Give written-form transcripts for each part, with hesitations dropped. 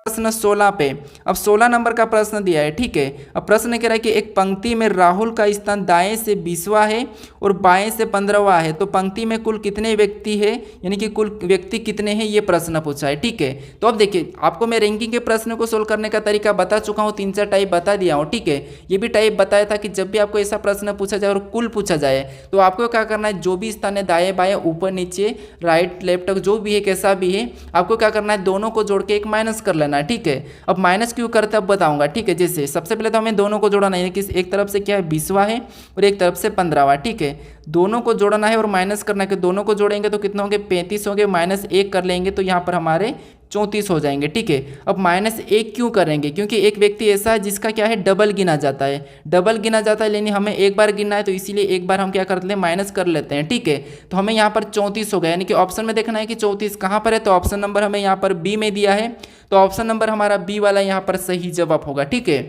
प्रश्न 16 पे। अब 16 नंबर का प्रश्न दिया है, ठीक है। अब प्रश्न कह रहा है कि एक पंक्ति में राहुल का स्थान दाएं से 20वां है और बाएं से 15वां है, तो पंक्ति में कुल कितने व्यक्ति है, यानी कि कुल व्यक्ति कितने हैं, ये प्रश्न पूछा है, ठीक है। तो अब देखिए आपको मैं रैंकिंग के प्रश्न को सोल्व करने का तरीका बता चुका हूँ, 3-4 टाइप बता दिया हूँ, ठीक है। ये भी टाइप बताया था कि जब भी आपको ऐसा प्रश्न पूछा जाए और कुल पूछा जाए तो आपको क्या करना है, जो भी स्थान है दाएं बाएं ऊपर नीचे राइट लेफ्ट जो भी है कैसा भी है, आपको क्या करना है, दोनों को जोड़ के एक माइनस कर लेना है, ठीक है। अब माइनस क्यों करते हैं अब बताऊंगा, ठीक है। जैसे सबसे पहले तो हमें दोनों को जोड़ना है कि एक तरफ से क्या है 20वां है और एक तरफ से 15वां, ठीक है। दोनों को जोड़ना है और माइनस करना है कि दोनों को जोड़ेंगे तो कितने होंगे, 35 होंगे, -1 कर लेंगे तो यहाँ पर हमारे 34 हो जाएंगे, ठीक है। अब -1 क्यों करेंगे, क्योंकि एक व्यक्ति ऐसा है जिसका क्या है डबल गिना जाता है, डबल गिना जाता है, लेकिन हमें एक बार गिनना है तो इसीलिए एक बार हम क्या करते हैं माइनस कर लेते हैं, ठीक है। तो हमें यहाँ पर 34 हो गया, यानी कि ऑप्शन में देखना है कि 34 कहाँ पर है, तो ऑप्शन नंबर हमें यहाँ पर बी में दिया है, तो ऑप्शन नंबर हमारा बी वाला यहाँ पर सही जवाब होगा, ठीक है।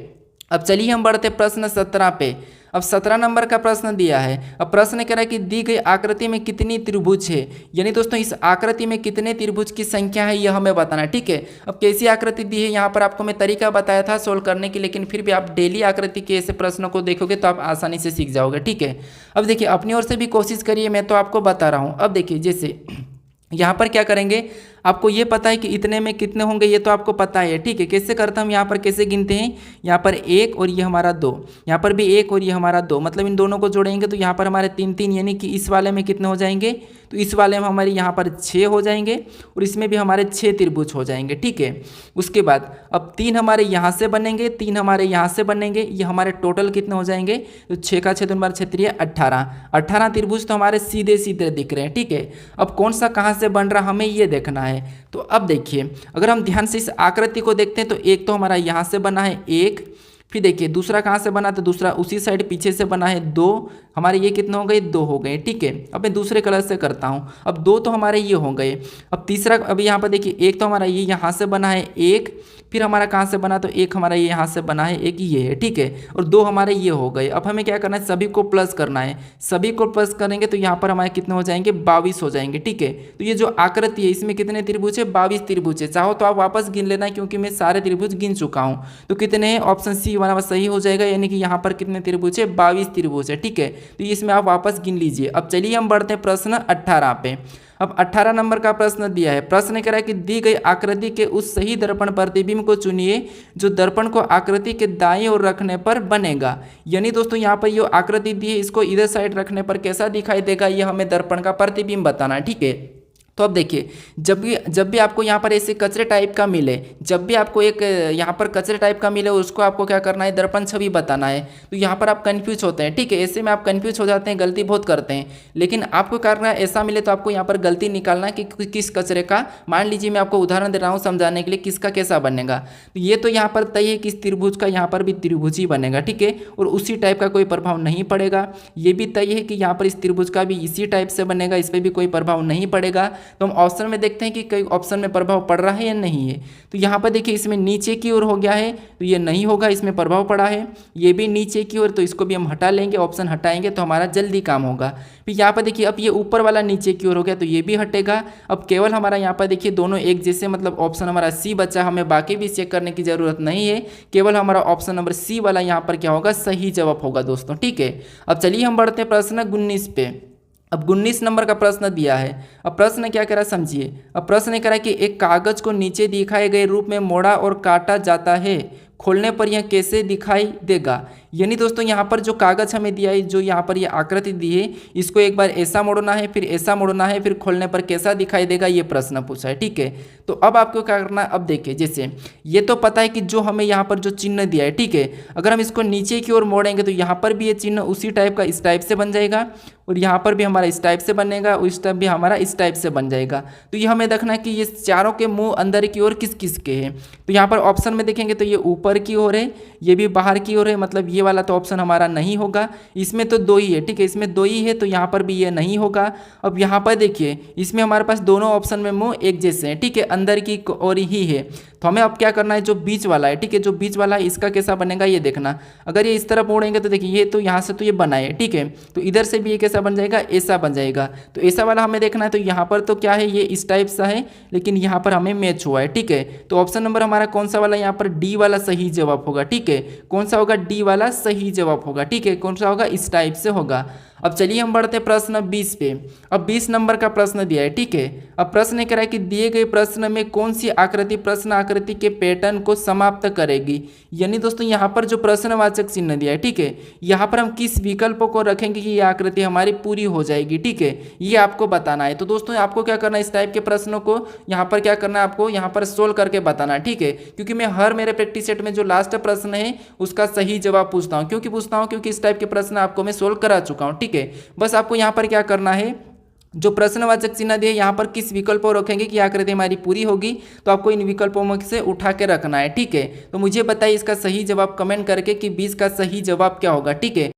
अब चलिए हम बढ़ते प्रश्न 17 पे। अब 17 नंबर का प्रश्न दिया है। अब प्रश्न कह रहा है कि दी गई आकृति में कितनी त्रिभुज है, यानी दोस्तों इस आकृति में कितने त्रिभुज की संख्या है यह हमें बताना है, ठीक है। अब कैसी आकृति दी है, यहाँ पर आपको मैं तरीका बताया था सोल्व करने की, लेकिन फिर भी आप डेली आकृति के ऐसे प्रश्नों को देखोगे तो आप आसानी से सीख जाओगे, ठीक है। अब देखिए अपनी ओर से भी कोशिश करिए, मैं तो आपको बता रहा हूँ। अब देखिए जैसे यहाँ पर क्या करेंगे, आपको ये पता है कि इतने में कितने होंगे, ये तो आपको पता है, ठीक है। कैसे करते हम यहाँ पर कैसे गिनते हैं, यहाँ पर 1 और ये हमारा 2, यहाँ पर भी 1 और ये हमारा 2, मतलब इन दोनों को जोड़ेंगे तो यहाँ पर हमारे 3-3, यानी कि इस वाले में कितने हो जाएंगे, तो इस वाले में हमारे यहाँ पर 6 हो जाएंगे और इसमें भी हमारे 6 त्रिभुज हो जाएंगे, ठीक है। उसके बाद अब 3 हमारे यहाँ से बनेंगे, 3 हमारे यहाँ से बनेंगे, ये हमारे टोटल कितने हो जाएंगे, तो 6 का 6 12 6 18 त्रिभुज तो हमारे सीधे सीधे दिख रहे हैं, ठीक है। अब कौन सा कहाँ से बन रहा हमें ये देखना है। तो अब देखिए अगर हम ध्यान से इस आकृति को देखते हैं तो एक तो हमारा यहाँ से बना है 1, फिर देखिए दूसरा कहाँ से बना, तो दूसरा उसी साइड पीछे से बना है 2, हमारे ये कितने हो गए 2 हो गए, ठीक है। अब मैं दूसरे कलर से करता हूँ, अब 2 तो हमारे ये हो गए। अब तीसरा, अब यहाँ पर देखिए एक तो हमारा ये यहाँ से बना है 1, फिर हमारा कहाँ से बना, तो एक हमारा ये यहाँ से बना है, एक ये है, ठीक है। और 2 हमारे ये हो गए। अब हमें क्या करना है, सभी को प्लस करना है, सभी को प्लस करेंगे तो यहाँ पर हमारे कितने हो जाएंगे 22 हो जाएंगे, ठीक है। तो ये जो आकृति है इसमें कितने त्रिभुज है, 22 त्रिभुज है। चाहो तो आप वापस गिन लेना क्योंकि मैं सारे त्रिभुज गिन चुका हूँ। तो कितने हैं, ऑप्शन सी वाला सही हो जाएगा, यानी कि यहाँ पर कितने त्रिभुज है, 22 त्रिभुज है, ठीक है। तो इसमें आप वापस गिन लीजिए। अब चलिए हम बढ़ते हैं प्रश्न 18 पे। अब 18 नंबर का प्रश्न दिया है। प्रश्न कह रहा है कि दी गई आकृति के उस सही दर्पण प्रतिबिंब को चुनिए जो दर्पण को आकृति के दाईं ओर रखने पर बनेगा। यानी दोस्तों यहाँ पर ये आकृति दी है, इसको इधर साइड रखने पर कैसा दिखाई देगा, ये हमें दर्पण का प्रतिबिंब बताना है, ठीक है। तो अब देखिए जब भी आपको यहाँ पर ऐसे कचरे टाइप का मिले, जब भी आपको एक यहाँ पर कचरे टाइप का मिले उसको आपको क्या करना है, दर्पण छवि बताना है। तो यहाँ पर आप कंफ्यूज होते हैं, ठीक है, ऐसे में आप कंफ्यूज हो जाते हैं, गलती बहुत करते हैं। लेकिन आपको करना है ऐसा मिले तो आपको यहाँ पर गलती निकालना है कि किस कचरे का, मान लीजिए मैं आपको उदाहरण दे रहा हूँ समझाने के लिए किसका कैसा बनेगा। तो ये तो यहाँ पर तय है कि इस त्रिभुज का यहाँ पर भी त्रिभुज ही बनेगा, ठीक है, और उसी टाइप का कोई प्रभाव नहीं पड़ेगा। ये भी तय है कि यहाँ पर इस त्रिभुज का भी इसी टाइप से बनेगा, इस पर भी कोई प्रभाव नहीं पड़ेगा। तो हम ऑप्शन में देखते हैं कि कई ऑप्शन में प्रभाव पड़ रहा है या नहीं है। तो यहाँ पर देखिए इसमें नीचे की ओर हो गया है तो ये नहीं होगा, इसमें प्रभाव पड़ा है। ये भी नीचे की ओर, तो इसको भी हम हटा लेंगे, ऑप्शन हटाएंगे तो हमारा जल्दी काम होगा। फिर यहाँ पर देखिए अब ये ऊपर वाला नीचे की ओर हो गया तो ये भी हटेगा। अब केवल हमारा यहाँ पर देखिए दोनों एक जैसे, मतलब ऑप्शन हमारा सी बचा, हमें बाकी भी चेक करने की जरूरत नहीं है, केवल हमारा ऑप्शन नंबर सी वाला यहाँ पर क्या होगा, सही जवाब होगा दोस्तों, ठीक है। अब चलिए हम बढ़ते हैं प्रश्न 19 पे। अब 19 नंबर का प्रश्न दिया है। अब प्रश्न क्या कह रहा है समझिए। अब प्रश्न कह रहा है कि एक कागज को नीचे दिखाए गए रूप में मोड़ा और काटा जाता है, खोलने पर यह कैसे दिखाई देगा। यानी दोस्तों यहाँ पर जो कागज हमें दिया है, जो यहाँ पर ये आकृति दी है, इसको एक बार ऐसा मोड़ना है, फिर ऐसा मोड़ना है, फिर खोलने पर कैसा दिखाई देगा, ये प्रश्न पूछा है, ठीक है। तो अब आपको क्या करना है, अब देखिए जैसे ये तो पता है कि जो हमें यहाँ पर जो चिन्ह दिया है, ठीक है, अगर हम इसको नीचे की ओर मोड़ेंगे तो यहाँ पर भी ये चिन्ह उसी टाइप का इस टाइप से बन जाएगा, और यहाँ पर भी हमारा इस टाइप से बनेगा, और इस टाइप भी हमारा इस टाइप से बन जाएगा। तो ये हमें देखना है कि ये चारों के मुंह अंदर की ओर किस किस के हैं। तो यहाँ पर ऑप्शन में देखेंगे तो ये ऊपर की ओर है, ये भी बाहर की ओर है, मतलब ये वाला तो ऑप्शन हमारा नहीं होगा। इसमें तो 2 ही है, ठीक है, इसमें 2 ही है तो यहाँ पर भी ये नहीं होगा। अब यहाँ पर देखिए इसमें हमारे पास दोनों ऑप्शन में मुंह एक जैसे हैं, ठीक है, अंदर की ओर ही है। तो हमें अब क्या करना है, जो बीच वाला है, ठीक है, जो बीच वाला है इसका कैसा बनेगा ये देखना। अगर ये इस तरफ मोड़ेंगे तो देखिए ये तो यहाँ से तो ये बना है, ठीक है, तो इधर से भी ये कैसा बन जाएगा, ऐसा बन जाएगा। तो ऐसा वाला हमें देखना है, तो यहाँ पर तो क्या है, ये इस टाइप सा है, लेकिन यहाँ पर हमें मैच हुआ है, ठीक है। तो ऑप्शन नंबर हमारा कौन सा वाला, यहाँ पर डी वाला सही जवाब होगा, ठीक है। कौन सा होगा, डी वाला सही जवाब होगा, ठीक है। कौन सा होगा, इस टाइप से होगा। अब चलिए हम बढ़ते प्रश्न 20 पे। अब 20 नंबर का प्रश्न दिया है, ठीक है। अब प्रश्न कह रहा है कि दिए गए प्रश्न में कौन सी आकृति प्रश्न आकृति के पैटर्न को समाप्त करेगी। यानी दोस्तों यहाँ पर जो प्रश्नवाचक चिन्ह दिया है, ठीक है, यहाँ पर हम किस विकल्प को रखेंगे कि ये आकृति हमारी पूरी हो जाएगी, ठीक है, ये आपको बताना है। तो दोस्तों आपको क्या करना है, इस टाइप के प्रश्नों को यहाँ पर क्या करना है, आपको यहाँ पर सोल्व करके बताना है, ठीक है। क्योंकि मैं हर मेरे प्रैक्टिस सेट में जो लास्ट प्रश्न है उसका सही जवाब पूछता हूँ। क्योंकि पूछता हूँ क्योंकि इस टाइप के प्रश्न आपको मैं सोल्व करा चुका हूँ, ठीक है। बस आपको यहाँ पर क्या करना है, जो प्रश्नवाचक चिन्ह दिए यहाँ पर किस विकल्प को रखेंगे कि आकृति हमारी पूरी होगी, तो आपको इन विकल्पों में से उठा के रखना है, ठीक है। तो मुझे बताइए इसका सही जवाब कमेंट करके कि 20 का सही जवाब क्या होगा, ठीक है।